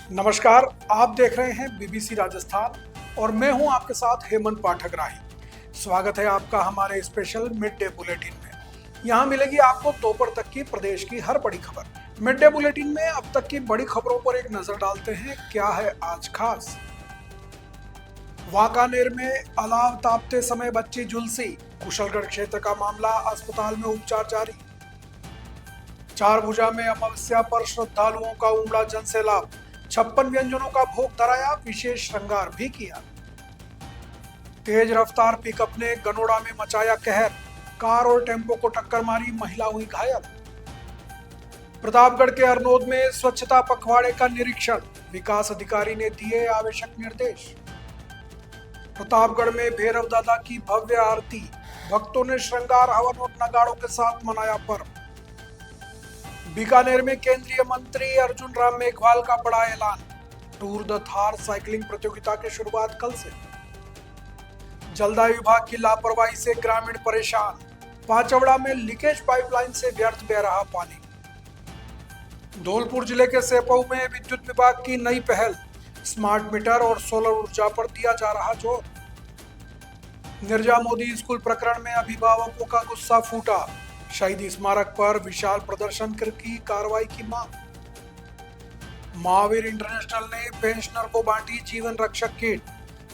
नमस्कार, आप देख रहे हैं बीबीसी राजस्थान और मैं हूं आपके साथ हेमंत पाठक राही। स्वागत है आपका हमारे स्पेशल मिड डे बुलेटिन में। यहां मिलेगी आपको दोपहर तक की प्रदेश की हर बड़ी खबर। मिड डे बुलेटिन में अब तक की बड़ी खबरों पर एक नजर डालते हैं। क्या है आज खास? वाकानेर में अलाव तापते समय बच्ची झुलसी, कुशलगढ़ क्षेत्र का मामला, अस्पताल में उपचार जारी। चारभुजा में अमावस्या पर श्रद्धालुओं का उमड़ा जनसैलाब, 56 व्यंजनों का भोग धराया, विशेष श्रृंगार भी किया। तेज रफ्तार पिकअप ने गनोड़ा में मचाया कहर, कार और टेम्पो को टक्कर मारी, महिला हुई घायल। प्रतापगढ़ के अरनोद में स्वच्छता पखवाड़े का निरीक्षण, विकास अधिकारी ने दिए आवश्यक निर्देश। प्रतापगढ़ में भैरव दादा की भव्य आरती, भक्तों ने श्रृंगार हवन और नगाड़ों के साथ मनाया पर्व। बीकानेर में केंद्रीय मंत्री अर्जुन राम मेघवाल का बड़ा ऐलान, टूर द थार साइकिलिंग प्रतियोगिता की शुरुआत कल से। जलदाय विभाग की लापरवाही से ग्रामीण परेशान, पांचवड़ा में लीकेज पाइपलाइन से व्यर्थ बह रहा पानी। धौलपुर जिले के सेपऊ में विद्युत विभाग की नई पहल, स्मार्ट मीटर और सोलर ऊर्जा पर दिया जा रहा जोर। निर्जा मोदी स्कूल प्रकरण में अभिभावकों का गुस्सा फूटा, शहीद स्मारक पर विशाल प्रदर्शन की कार्रवाई की मांग। महावीर इंटरनेशनल ने पेंशनर को बांटी जीवन रक्षक किट,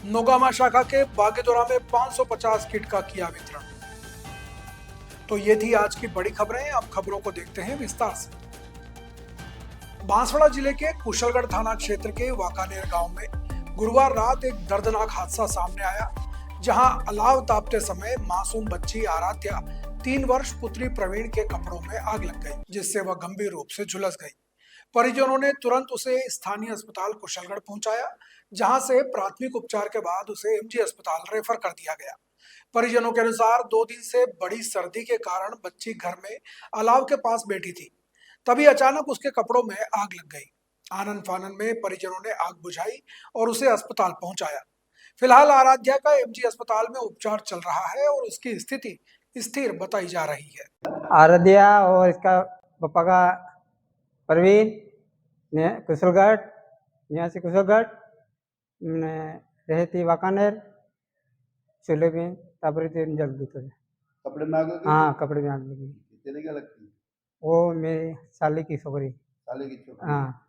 नोगामा शाखा के बागेदोरा में 550 किट का किया वितरण। तो ये थी आज की बड़ी खबरें। अब खबरों को देखते हैं विस्तार से। बांसवाड़ा जिले के कुशलगढ़ थाना क्षेत्र के वाकानेर गांव में गुरुवार रात एक दर्दनाक हादसा सामने आया, जहां अलाव तापते समय मासूम बच्ची आराध्या 3 वर्ष पुत्री प्रवीण के कपड़ों में आग लग गई, जिससे वह गंभीर रूप से झुलस गई। परिजनों ने तुरंत उसे स्थानीय अस्पताल कुशलगढ़ पहुंचाया, जहां से प्राथमिक उपचार के बाद उसे एमजी अस्पताल रेफर कर दिया गया। परिजनों के अनुसार 2 दिन से बड़ी सर्दी के कारण बच्ची घर में अलाव के पास बैठी थी, तभी अचानक उसके कपड़ों में आग लग गई। आनन फानन में परिजनों ने आग बुझाई और उसे अस्पताल पहुंचाया। फिलहाल आराध्या का एमजी अस्पताल में उपचार चल रहा है और उसकी स्थिति स्थिर बताई जा रही है। आराध्या और इसका पापा का प्रवीण ने कुशलगढ़, यहाँ से कुशलगढ़ रहती वाकानेर चूल्हे में तापरी तेल जल गई। कपड़े में आग लगी? हाँ, कपड़े में आग लगी। कितने क्या लगती? वो मेरी साली की छोकरी। साले की छोकरी? हाँ।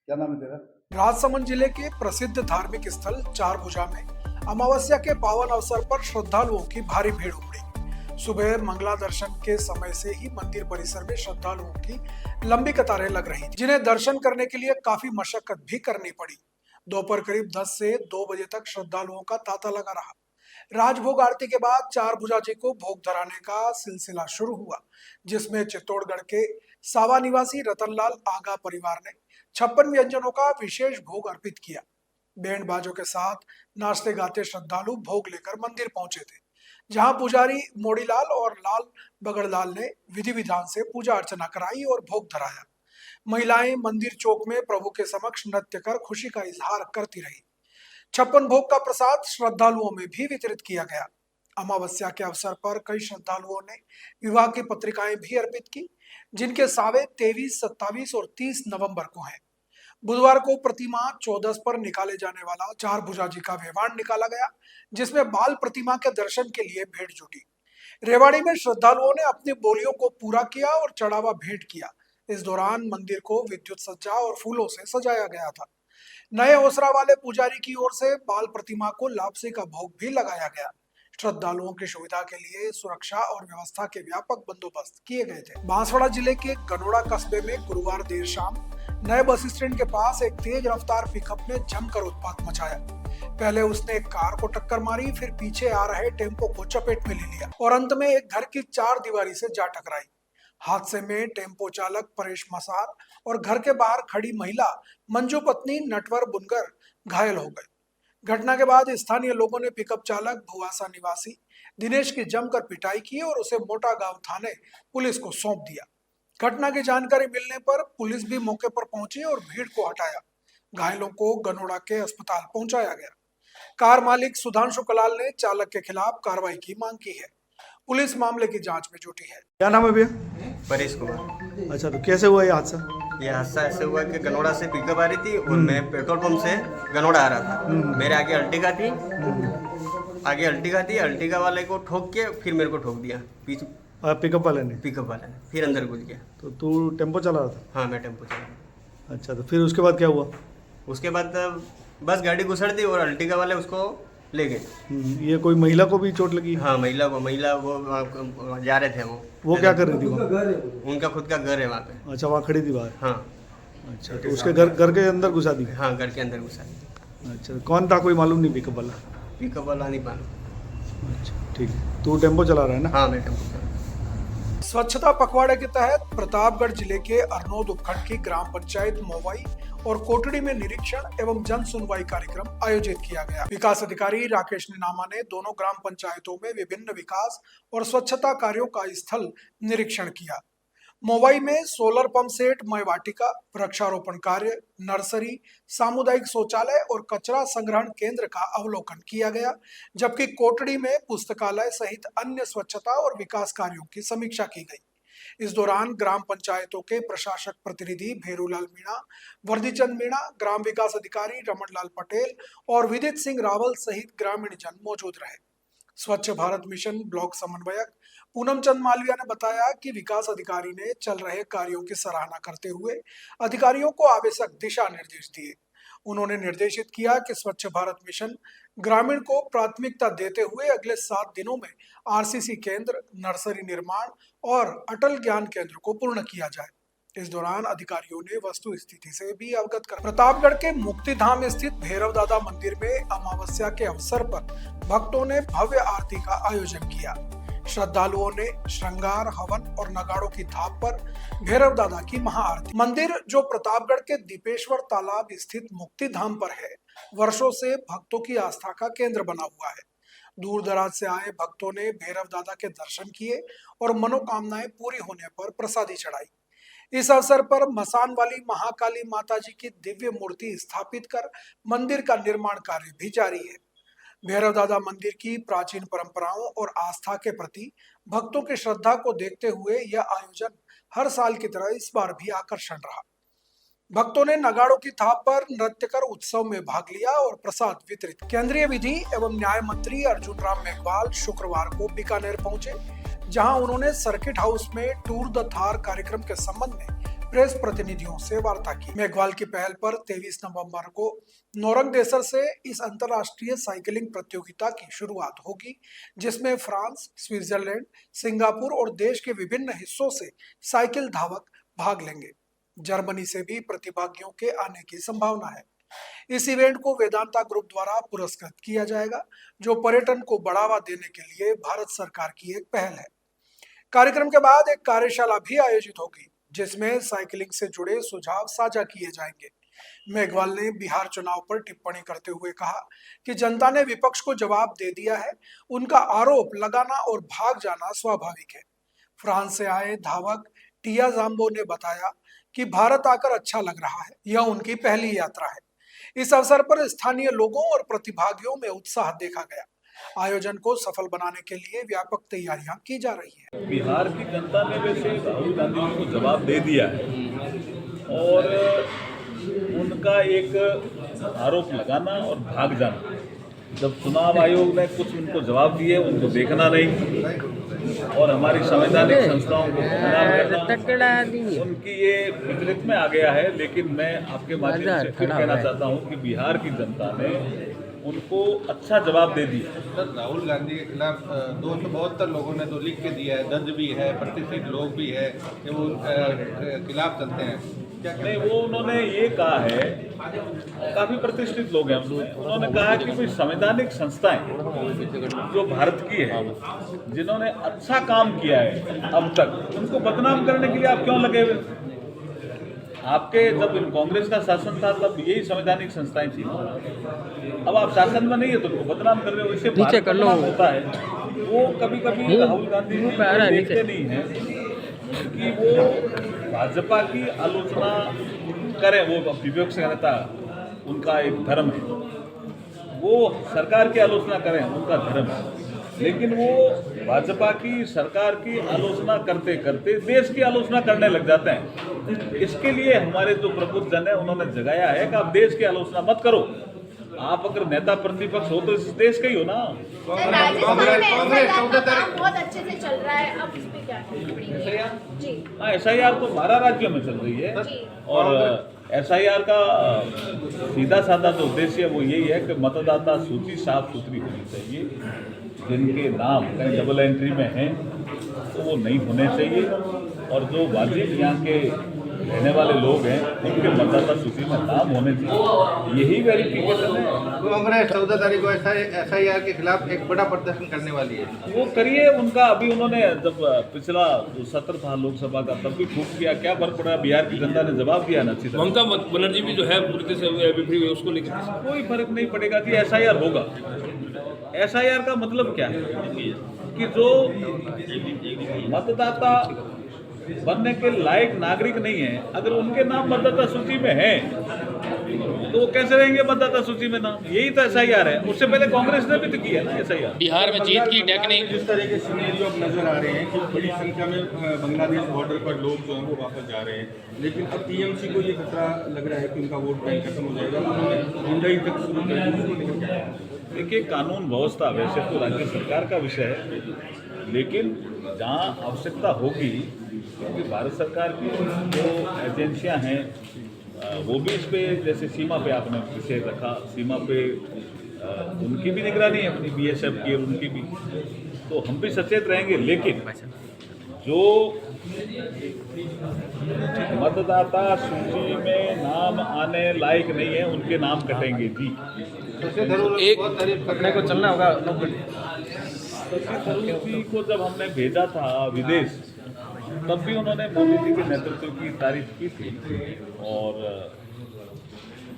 क्या नाम है तेरा? राजसमंद जिले के प्रसिद्ध धार्मिक स्थल चारभुजा में अमावस्या के पावन अवसर पर श्रद्धालुओं की भारी भीड़ उमड़ी। सुबह मंगला दर्शन के समय से ही मंदिर परिसर में श्रद्धालुओं की लंबी कतारें लग रही थी, जिन्हें दर्शन करने के लिए काफी मशक्कत भी करनी पड़ी। दोपहर करीब 10 से 2 बजे तक श्रद्धालुओं का तांता लगा रहा। राजभोग आरती के बाद चारभुजा जी को भोग धराने का सिलसिला शुरू हुआ, जिसमें चित्तौड़गढ़ के सावा निवासी रतनलाल आगा परिवार ने 56 व्यंजनों का विशेष भोग अर्पित किया। बैंड बाजों के साथ नाचते गाते श्रद्धालु भोग लेकर मंदिर पहुंचे थे, जहां पुजारी मोड़ीलाल और लाल बगड़लाल ने विधि विधान से पूजा अर्चना कराई और भोग धराया। महिलाएं मंदिर चौक में प्रभु के समक्ष नृत्य कर खुशी का इजहार करती रही। 56 भोग का प्रसाद श्रद्धालुओं में भी वितरित किया गया। अमावस्या के अवसर पर कई श्रद्धालुओं ने विवाह की पत्रिकाएं भी अर्पित की, जिनके सावे 23, 27 और 30 नवंबर को हैं। बुधवार को प्रतिमा 14 पर निकाले जाने वाला चारभुजा जी का वेवाण निकाला गया, जिसमें बाल प्रतिमा के दर्शन के लिए भीड़ जुटी। रेवाड़ी में श्रद्धालुओं ने अपनी बोलियों को पूरा किया और चढ़ावा भेंट किया। इस दौरान मंदिर को विद्युत सज्जा और फूलों से सजाया गया था। नए ओसरा वाले पुजारी की ओर से बाल प्रतिमा को लापसी का भोग भी लगाया गया। श्रद्धालुओं की सुविधा के लिए सुरक्षा और व्यवस्था के व्यापक बंदोबस्त किए गए थे। बांसवाड़ा जिले के गनोड़ा कस्बे में गुरुवार देर शाम नए बस स्टैंड के पास एक तेज रफ्तार पिकअप ने जमकर उत्पात मचाया। पहले उसने एक कार को टक्कर मारी, फिर पीछे आ रहे टेम्पो को चपेट में ले लिया और अंत में एक घर की 4 दीवारी से जा टकराई। हादसे में टेम्पो चालक परेश मसार और घर के बाहर खड़ी महिला मंजू पत्नी नटवर बुनकर घायल हो गए। घटना के बाद स्थानीय लोगों ने पिकअप चालक भुवासा निवासी दिनेश की जमकर पिटाई की और उसे मोटा गांव थाने पुलिस को सौंप दिया। घटना की जानकारी मिलने पर पुलिस भी मौके पर पहुंची और भीड़ को हटाया। घायलों को गनोड़ा के अस्पताल पहुंचाया गया। कार मालिक सुधांशु कलाल ने चालक के खिलाफ कार्रवाई की मांग की है। पुलिस मामले की जांच में जुटी है। क्या नाम है भैया? परेश कुमार। अच्छा, तो कैसे हुआ ये हादसा? ये हादसा ऐसे हुआ कि गनौड़ा से पिकअप आ रही थी और मैं पेट्रोल पंप से गनौड़ा आ रहा था। मेरे आगे अर्टिगा थी, अर्टिगा वाले को ठोक के फिर मेरे को ठोक दिया बीच पिकअप वाले ने। पिकअप वाले ने, फिर अंदर घुस गया। तो तू टेम्पो चला रहा था? हाँ, मैं टेम्पो चला। अच्छा, तो फिर उसके बाद क्या हुआ? उसके बाद बस गाड़ी घुसड़ दी और अर्टिगा वाले उसको ले गए। ये कोई महिला को भी चोट लगी? हाँ, महिला वो जा रहे थे। वो क्या कर रही थी वहाँ? उनका खुद का घर है वहाँ पे। अच्छा, वहाँ खड़ी थी बाहर? हाँ। अच्छा, तो उसके घर के अंदर घुसा दी? हाँ, घर के अंदर घुसा दी। अच्छा, कौन था कोई मालूम नहीं? पिकअप वाला नहीं मालूम। अच्छा, ठीक है। तू टेम्पो चला रहा है ना? हाँ, मैं टेम्पो चला। स्वच्छता पखवाड़े के तहत प्रतापगढ़ जिले के अरनोद उपखंड की ग्राम पंचायत मोवाई और कोटड़ी में निरीक्षण एवं जन सुनवाई कार्यक्रम आयोजित किया गया। विकास अधिकारी राकेश निनामा ने दोनों ग्राम पंचायतों में विभिन्न विकास और स्वच्छता कार्यों का स्थल निरीक्षण किया। मोवाई में सोलर पंप सेट, मय वाटिका, वृक्षारोपण कार्य, नर्सरी, सामुदायिक शौचालय और कचरा संग्रहण केंद्र का अवलोकन किया गया, जबकि कोटड़ी में पुस्तकालय सहित अन्य स्वच्छता और विकास कार्यों की समीक्षा की गई। इस दौरान ग्राम पंचायतों के प्रशासक प्रतिनिधि भेरूलाल मीणा, वर्दीचंद मीणा, ग्राम विकास अधिकारी रमनलाल पटेल और विदित सिंह रावल सहित ग्रामीण जन मौजूद रहे। स्वच्छ भारत मिशन ब्लॉक समन्वयक पूनम चंद मालविया ने बताया कि विकास अधिकारी ने चल रहे कार्यों की सराहना करते हुए अधिकारियों को आवश्यक दिशा निर्देश दिए। उन्होंने निर्देशित किया कि स्वच्छ भारत मिशन ग्रामीण को प्राथमिकता देते हुए अगले 7 दिनों में आरसीसी केंद्र, नर्सरी निर्माण और अटल ज्ञान केंद्र को पूर्ण किया जाए। इस दौरान अधिकारियों ने वस्तु स्थिति से भी अवगत कर प्रतापगढ़ के मुक्तिधाम स्थित भैरव दादा मंदिर में अमावस्या के अवसर पर भक्तों ने भव्य आरती का आयोजन किया। श्रद्धालुओं ने श्रृंगार, हवन और नगाड़ों की थाप पर भैरव दादा की महाआरती। मंदिर, जो प्रतापगढ़ के दीपेश्वर तालाब स्थित मुक्तिधाम पर है, वर्षों से भक्तों की आस्था का केंद्र बना हुआ है। दूर दराज से आए भक्तों ने भैरव दादा के दर्शन किए और मनोकामनाएं पूरी होने पर प्रसादी चढ़ाई। इस अवसर पर मसान वाली महाकाली माता जी की दिव्य मूर्ति स्थापित कर मंदिर का निर्माण कार्य भी जारी है। भैरव दादा मंदिर की प्राचीन परंपराओं और आस्था के प्रति भक्तों की श्रद्धा को देखते हुए यह आयोजन हर साल की तरह इस बार भी आकर्षण रहा। भक्तों ने नगाड़ों की थाप पर नृत्य कर उत्सव में भाग लिया और प्रसाद वितरित। केंद्रीय विधि एवं न्याय मंत्री अर्जुन राम मेघवाल शुक्रवार को बीकानेर पहुंचे, जहां उन्होंने सर्किट हाउस में टूर द थार कार्यक्रम के संबंध में प्रेस प्रतिनिधियों से वार्ता की। मेघवाल की पहल पर 23 नवंबर को नौरंगदेसर से इस अंतर्राष्ट्रीय साइकिलिंग प्रतियोगिता की शुरुआत होगी, जिसमें फ्रांस, स्विट्जरलैंड, सिंगापुर और देश के विभिन्न हिस्सों से साइकिल धावक भाग लेंगे। जर्मनी से भी प्रतिभागियों के आने की संभावना है। इस इवेंट को वेदांता ग्रुप द्वारा पुरस्कृत किया जाएगा, जो पर्यटन को बढ़ावा देने के लिए भारत सरकार की एक पहल है। कार्यक्रम के बाद एक कार्यशाला भी आयोजित होगी, जिसमें साइकिलिंग से जुड़े सुझाव साझा किए जाएंगे। मेघवाल ने बिहार चुनाव पर टिप्पणी करते हुए कहा कि जनता ने विपक्ष को जवाब दे दिया है, उनका आरोप लगाना और भाग जाना स्वाभाविक है। फ्रांस से आए धावक टिया जाम्बो ने बताया कि भारत आकर अच्छा लग रहा है, यह उनकी पहली यात्रा है। इस अवसर पर स्थानीय लोगों और प्रतिभागियों में उत्साह देखा गया। आयोजन को सफल बनाने के लिए व्यापक तैयारियां की जा रही है। बिहार की जनता ने वैसे राहुल गांधी जी को जवाब दे दिया है और उनका एक आरोप लगाना और भाग जाना, जब चुनाव आयोग ने कुछ उनको जवाब दिए, उनको देखना नहीं और हमारी संवैधानिक संस्थाओं को बदनाम करना, उनकी ये विपरीत में आ गया है। लेकिन मैं आपके माध्यम से फिर कहना चाहता हूँ कि बिहार की जनता ने उनको अच्छा जवाब दे दिया। सर, राहुल गांधी के खिलाफ 272 लोगों ने तो लिख के दिया है, दर्ज भी है, प्रतिष्ठित लोग भी है कि वो खिलाफ चलते हैं। क्या नहीं, वो उन्होंने ये कहा है, काफ़ी प्रतिष्ठित लोग हैं, उन्होंने कहा है कि भाई संवैधानिक संस्थाएं जो भारत की है, जिन्होंने अच्छा काम किया है अब तक, उनको बदनाम करने के लिए आप क्यों लगे हुए? आपके जब कांग्रेस का शासन था तब यही संवैधानिक संस्थाएं थी। अब आप शासन में नहीं है तो उनको बदनाम कर रहे हो। इससे बदनाम होता है। वो कभी कभी राहुल गांधी जी देखते नहीं है कि वो भाजपा की आलोचना करें, वो विपक्ष का नेता, उनका एक धर्म है, वो सरकार की आलोचना करें, उनका धर्म है। लेकिन वो भाजपा की सरकार की आलोचना करते करते देश की आलोचना करने लग जाते हैं। इसके लिए हमारे जो प्रबुद्ध जन है उन्होंने जगाया है कि आप देश की आलोचना मत करो। आप अगर नेता प्रतिपक्ष हो तो इस देश के ही हो ना। राजस्थान में SIR का काम बहुत अच्छे से चल रहा है, अब इस पे क्या कहेंगे? जी हाँ, SIR तो 12 राज्यों में चल रही है और SIR का सीधा साधा जो उद्देश्य है वो यही है कि मतदाता सूची साफ सुथरी होनी चाहिए। जिनके नाम कहीं डबल एंट्री में हैं तो वो नहीं होने चाहिए और जो वाजिब यहाँ के रहने वाले लोग हैं उनके मतदाता सूची में नाम होने चाहिए। यही वेरिफिकेशन है। कांग्रेस 14 तारीख को SIR के खिलाफ एक बड़ा प्रदर्शन करने वाली है। वो करिए उनका। अभी उन्होंने जब पिछला जो सत्र था लोकसभा का तब भी खूब किया, क्या फर्क पड़ा? बिहार की जनता ने जवाब दिया ना अच्छी तरह। ममता बनर्जी भी जो है पूरी से उसको लेकर कोई फर्क नहीं पड़ेगा कि SIR होगा। SIR का मतलब क्या है कि जो मतदाता बनने के लायक नागरिक नहीं है, अगर उनके नाम मतदाता सूची में है तो वो कैसे रहेंगे मतदाता सूची में नाम? यही तो SIR है। उससे पहले कांग्रेस ने भी तो किया ना SIR। बिहार में जीत की टेक्निक जिस तरह के सिनेरियो अब नजर आ रहे हैं कि बड़ी संख्या में बांग्लादेश बॉर्डर पर लोग जो हैं वो वापस जा रहे हैं, लेकिन अब TMC को ये खतरा लग रहा है कि उनका वोट बैंक खत्म हो जाएगा। उन्होंने गुंडाई तक शुरू कर दी। देखिए, कानून व्यवस्था वैसे तो राज्य सरकार का विषय है, लेकिन जहाँ आवश्यकता होगी, क्योंकि भारत सरकार की जो एजेंसियां हैं वो भी इस पे, जैसे सीमा पे आपने विषय रखा, सीमा पे उनकी भी निगरानी है अपनी BSF की और उनकी भी, तो हम भी सचेत रहेंगे। लेकिन जो मतदाता सूची में नाम आने लायक नहीं है उनके नाम कटेंगे जी। एक पकड़ने को चलना होगा। जी को जब हमने भेजा था विदेश तब भी उन्होंने मोदी जी के नेतृत्व की तारीफ की थी और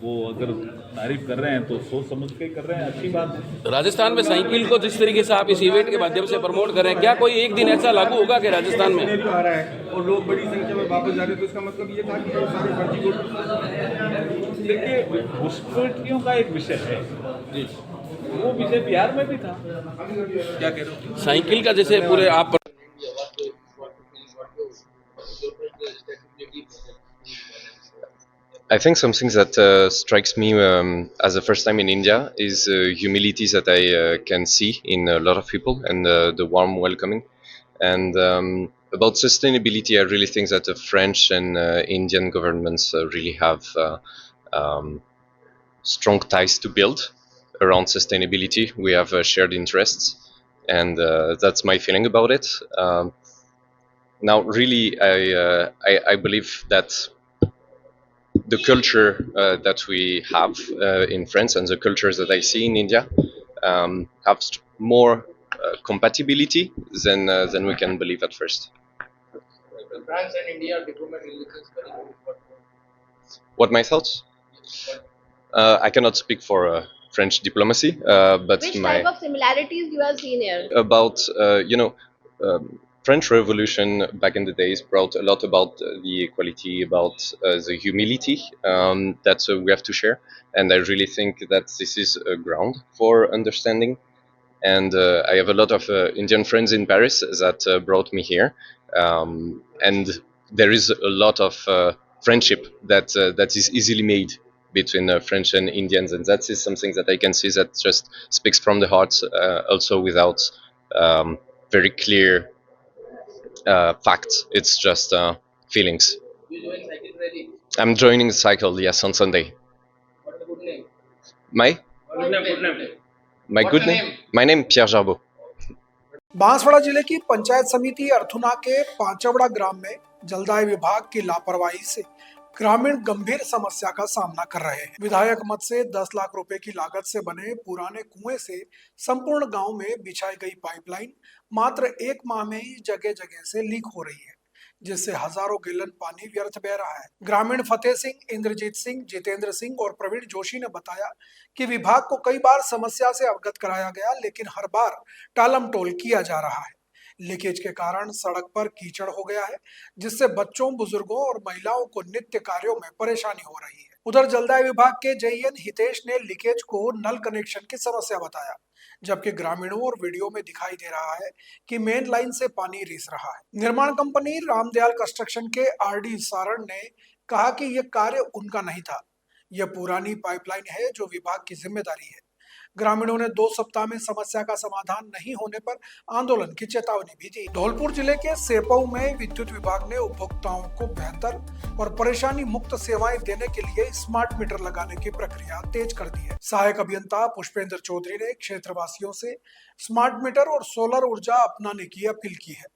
वो अगर तारीफ कर रहे हैं तो सोच समझ के कर रहे हैं, अच्छी बात है। राजस्थान में साइकिल को जिस तरीके से आप इस इवेंट के माध्यम से प्रमोट कर रहे हैं, क्या कोई एक दिन ऐसा लागू होगा कि राजस्थान में सिनेरियो आ रहा है और लोग बड़ी संख्या में वापस जा रहे हैं, तो इसका मतलब ये था कि ये सारे फर्जी वोट। देखिए, घुसपैठियों का एक विषय है जी, वो विषय बिहार में भी था। क्या कह रहे हो? साइकिल का जैसे पूरे आप I think something that strikes me as the first time in India is humility that I can see in a lot of people and the warm welcoming. And about sustainability, I really think that the French and Indian governments really have strong ties to build around sustainability. We have shared interests, and that's my feeling about it. Now, really, I believe that the culture that we have in France and the cultures that I see in India have more compatibility than we can believe at first. France and India diplomatic relations very important. What my thoughts? I cannot speak for French diplomacy, but which my type of similarities you have seen here? about French Revolution back in the days brought a lot about the equality, about the humility that we have to share, and I really think that this is a ground for understanding. And I have a lot of Indian friends in Paris that brought me here, and there is a lot of friendship that is easily made between French and Indians, and that is something that I can see that just speaks from the heart, also without very clear facts. It's just feelings. You join cycle rally. I'm joining the cycle, yes, on Sunday. What's the good name? My Good name. my good name? My name Pierre Jarbeau. Banswara जिले की पंचायत समिति अर्थुना के पांचवड़ा ग्राम में जलदाय विभाग की लापरवाही से ग्रामीण गंभीर समस्या का सामना कर रहे हैं। विधायक मद से 10 लाख रुपए की लागत से बने पुराने कुएं से संपूर्ण गांव में बिछाई गई पाइपलाइन मात्र 1 माह में ही जगह जगह से लीक हो रही है, जिससे हजारों गैलन पानी व्यर्थ बह रहा है। ग्रामीण फतेह सिंह, इंद्रजीत सिंह, जितेंद्र सिंह और प्रवीण जोशी ने बताया कि विभाग को कई बार समस्या से अवगत कराया गया, लेकिन हर बार टालमटोल किया जा रहा है। लीकेज के कारण सड़क पर कीचड़ हो गया है, जिससे बच्चों, बुजुर्गों और महिलाओं को नित्य कार्यों में परेशानी हो रही है। उधर जलदाय विभाग के जेईएन हितेश ने लीकेज को नल कनेक्शन की समस्या बताया, जबकि ग्रामीणों और वीडियो में दिखाई दे रहा है कि मेन लाइन से पानी रिस रहा है। निर्माण कंपनी रामदयाल कंस्ट्रक्शन के आरडी सारण ने कहा कि यह कार्य उनका नहीं था, यह पुरानी पाइपलाइन है जो विभाग की जिम्मेदारी है। ग्रामीणों ने 2 सप्ताह में समस्या का समाधान नहीं होने पर आंदोलन की चेतावनी भी दी। धौलपुर जिले के सेपऊ में विद्युत विभाग ने उपभोक्ताओं को बेहतर और परेशानी मुक्त सेवाएं देने के लिए स्मार्ट मीटर लगाने की प्रक्रिया तेज कर दी है। सहायक अभियंता पुष्पेंद्र चौधरी ने क्षेत्रवासियों से स्मार्ट मीटर और सोलर ऊर्जा अपनाने की अपील की है।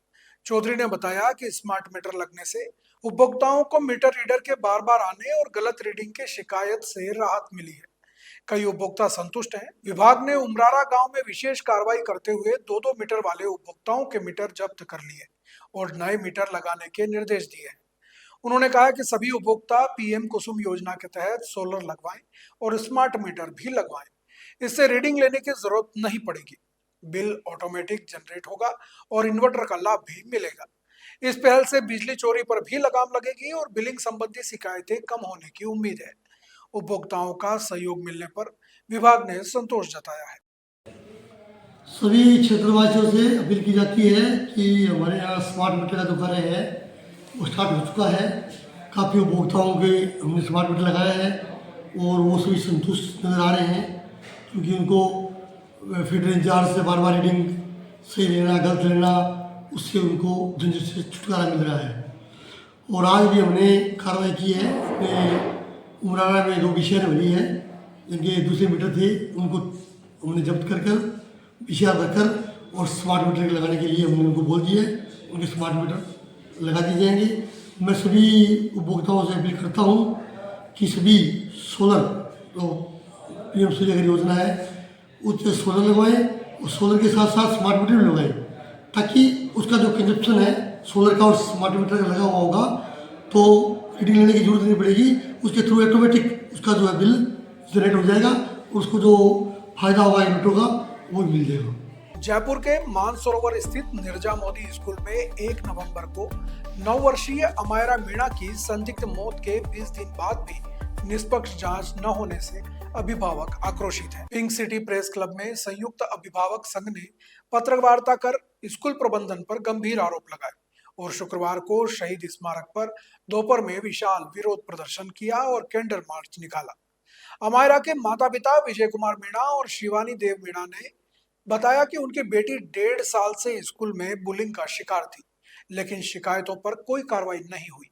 चौधरी ने बताया कि स्मार्ट मीटर लगने से उपभोक्ताओं को मीटर रीडर के बार बार आने और गलत रीडिंग की शिकायत से राहत मिली है। कई उपभोक्ता संतुष्ट हैं। विभाग ने उमरारा गांव में विशेष कार्रवाई करते हुए 2-2 मीटर वाले उपभोक्ताओं के मीटर जब्त कर लिए और नए मीटर लगाने के निर्देश दिए हैं। उन्होंने कहा कि सभी उपभोक्ता पीएम कुसुम योजना के तहत सोलर लगवाएं और स्मार्ट मीटर भी लगवाएं। इससे रीडिंग लेने की जरूरत नहीं पड़ेगी, बिल ऑटोमेटिक जनरेट होगा और इन्वर्टर का लाभ भी मिलेगा। इस पहल से बिजली चोरी पर भी लगाम लगेगी और बिलिंग संबंधी शिकायतें कम होने की उम्मीद है। उपभोक्ताओं का सहयोग मिलने पर विभाग ने संतोष जताया है। सभी क्षेत्रवासियों से अपील की जाती है कि हमारे यहाँ स्मार्ट मीटर का जो कार्य है वो स्टार्ट हो चुका है। काफ़ी उपभोक्ताओं के हमने स्मार्ट मीटर लगाया है और वो सभी संतुष्ट नज़र आ रहे हैं, क्योंकि उनको फीडर इंचार्ज से बार बार रीडिंग सही लेना, गलत लेना, उससे उनको झंझट से छुटकारा मिल रहा है। और आज भी हमने कार्रवाई की है अपने उमराना में 2 विषय भरी है, जिनके दूसरे मीटर थे उनको हमने जब्त कर विषय रखकर और स्मार्ट मीटर लगाने के लिए हमने उनको बोल दिया है, उनके स्मार्ट मीटर लगा दिए जाएंगे। मैं सभी उपभोक्ताओं से अपील करता हूँ कि सभी सोलर जो पीएम सूर्यघर योजना है उससे सोलर लगवाएं और सोलर के साथ साथ स्मार्ट मीटर भी लगाएं, ताकि उसका जो कंजप्शन है सोलर का और स्मार्ट मीटर का लगा हुआ होगा तो रीडिंग लेने की जरूरत नहीं पड़ेगी। उसके थ्रू ऑटोमेटिक उसका जो है बिल जनरेट हो जाएगा और उसको जो फायदा होगा इन्वर्टर का वो भी मिल जाएगा। जयपुर के मानसरोवर स्थित निर्जा मोदी स्कूल में 1 नवंबर को 9 वर्षीय अमायरा मीणा की संदिग्ध मौत के 20 दिन बाद भी निष्पक्ष जांच न होने से अभिभावक आक्रोशित हैं। पिंक सिटी प्रेस क्लब में संयुक्त अभिभावक संघ ने पत्रवार्ता कर स्कूल प्रबंधन पर गंभीर आरोप लगाए और शुक्रवार को शहीद स्मारक पर दोपहर में विशाल विरोध प्रदर्शन किया और कैंडल मार्च निकाला। अमायरा के माता पिता विजय कुमार मीणा और शिवानी देव मीणा ने बताया कि उनकी बेटी 1.5 साल से स्कूल में बुलिंग का शिकार थी, लेकिन शिकायतों पर कोई कार्रवाई नहीं हुई।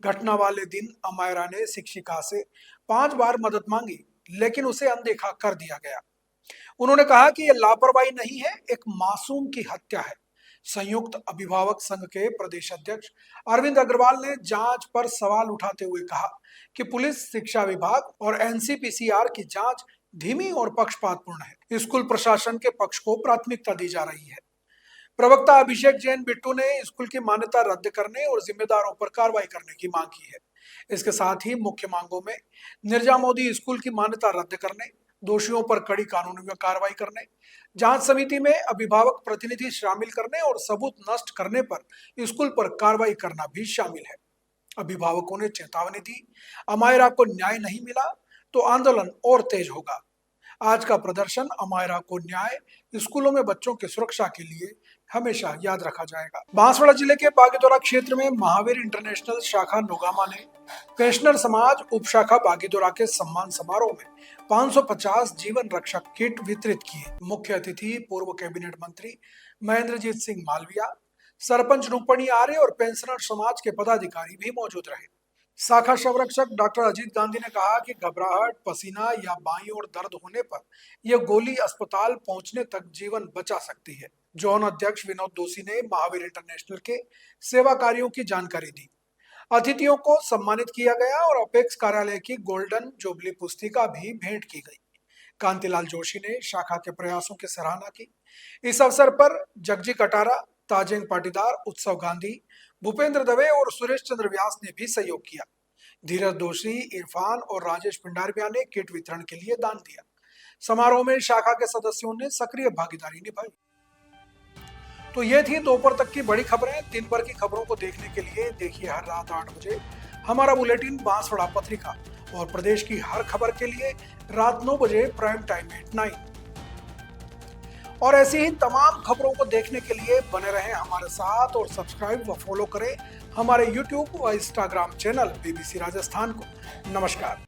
घटना वाले दिन अमायरा ने शिक्षिका से 5 बार मदद मांगी, लेकिन उसे अनदेखा कर दिया गया। उन्होंने कहा कि यह लापरवाही नहीं है, एक मासूम की हत्या है। संयुक्त अभिभावक संघ के प्रदेश अध्यक्ष अरविंद अग्रवाल ने जांच पर सवाल उठाते हुए कहा कि पुलिस, शिक्षा विभाग और एनसीपीसीआर की जांच धीमी और पक्षपातपूर्ण है। स्कूल प्रशासन के पक्ष को प्राथमिकता दी जा रही है। प्रवक्ता अभिषेक जैन बिट्टू ने स्कूल की मान्यता रद्द करने और जिम्मेदारों पर कार्रवाई करने की मांग की है। इसके साथ ही मुख्य मांगों में निर्जा मोदी स्कूल की मान्यता रद्द करने, दोषियों पर कड़ी कानूनी कार्रवाई करने, जांच समिति में अभिभावक प्रतिनिधि शामिल करने और सबूत नष्ट करने पर स्कूल पर कार्रवाई करना भी शामिल है। अभिभावकों ने चेतावनी दी, अमायरा को न्याय नहीं मिला तो आंदोलन और तेज होगा। आज का प्रदर्शन अमायरा को न्याय, स्कूलों में बच्चों की सुरक्षा के लिए हमेशा याद रखा जाएगा। बांसवाड़ा जिले के बागीदोरा क्षेत्र में महावीर इंटरनेशनल शाखा नोगामा ने पेंशनर समाज उप शाखा बागीदोरा के सम्मान समारोह में 550 जीवन रक्षक किट वितरित किए। मुख्य अतिथि पूर्व कैबिनेट मंत्री महेंद्रजीत सिंह मालविया, सरपंच रूपणी आर्य और पेंशनर समाज के पदाधिकारी भी मौजूद रहे। शाखा संरक्षक डॉक्टर अजीत गांधी ने कहा कि घबराहट, पसीना या बाईं ओर दर्द होने पर यह गोली अस्पताल पहुंचने तक जीवन बचा सकती है। जोन अध्यक्ष विनोद दोषी ने महावीर इंटरनेशनल के सेवा कार्यों की जानकारी दी। अतिथियों को सम्मानित किया गया और अपेक्स कार्यालय की गोल्डन जुबली पुस्तिका भी भेंट की गई। कांतिलाल जोशी ने शाखा के प्रयासों की सराहना की। इस अवसर पर जगजी कटारा, ताजेंग पाटीदार, उत्सव गांधी, भूपेंद्र दवे और सुरेश चंद्र व्यास ने भी सहयोग किया। धीरज दोषी, इरफान और राजेश पिंडारिया ने किट वितरण के लिए दान दिया। समारोह में शाखा के सदस्यों ने सक्रिय भागीदारी निभाई। तो ये थी दोपहर तक की बड़ी खबरें। दिन भर की खबरों को देखने के लिए देखिए हर रात 8 बजे हमारा बुलेटिन बांसवाड़ा पत्रिका, और प्रदेश की हर खबर के लिए रात 9 बजे प्राइम टाइम एट 9। और ऐसी ही तमाम खबरों को देखने के लिए बने रहें हमारे साथ और सब्सक्राइब व फॉलो करें हमारे YouTube व Instagram चैनल BBC राजस्थान को। नमस्कार।